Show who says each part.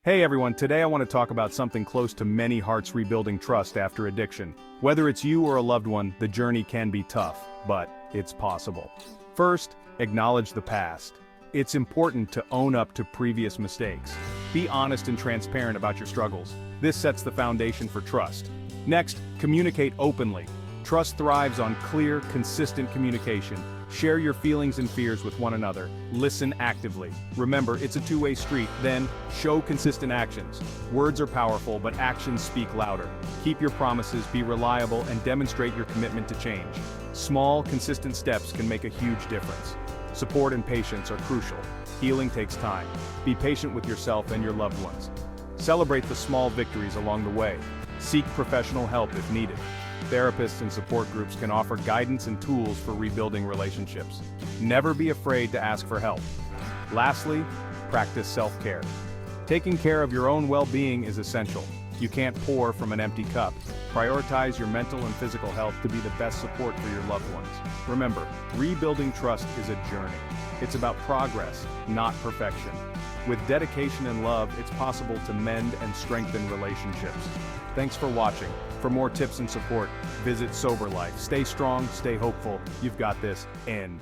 Speaker 1: Hey everyone, today I want to talk about something close to many hearts: rebuilding trust after addiction. Whether it's you or a loved one, the journey can be tough, but it's possible. First, acknowledge the past. It's important to own up to previous mistakes. Be honest and transparent about your struggles. This sets the foundation for trust. Next, communicate openly. Trust thrives on clear, consistent communication. Share your feelings and fears with one another. Listen actively. Remember, it's a two-way street. Then, show consistent actions. Words are powerful, but actions speak louder. Keep your promises, be reliable, and demonstrate your commitment to change. Small, consistent steps can make a huge difference. Support and patience are crucial. Healing takes time. Be patient with yourself and your loved ones. Celebrate the small victories along the way. Seek professional help if needed. Therapists and support groups can offer guidance and tools for rebuilding relationships. Never be afraid to ask for help. Lastly, practice self-care. Taking care of your own well-being is essential. You can't pour from an empty cup. Prioritize your mental and physical health to be the best support for your loved ones. Remember, rebuilding trust is a journey. It's about progress, not perfection. With dedication and love, it's possible to mend and strengthen relationships. Thanks for watching. For more tips and support, visit Sober Life. Stay strong, stay hopeful. You've got this. End.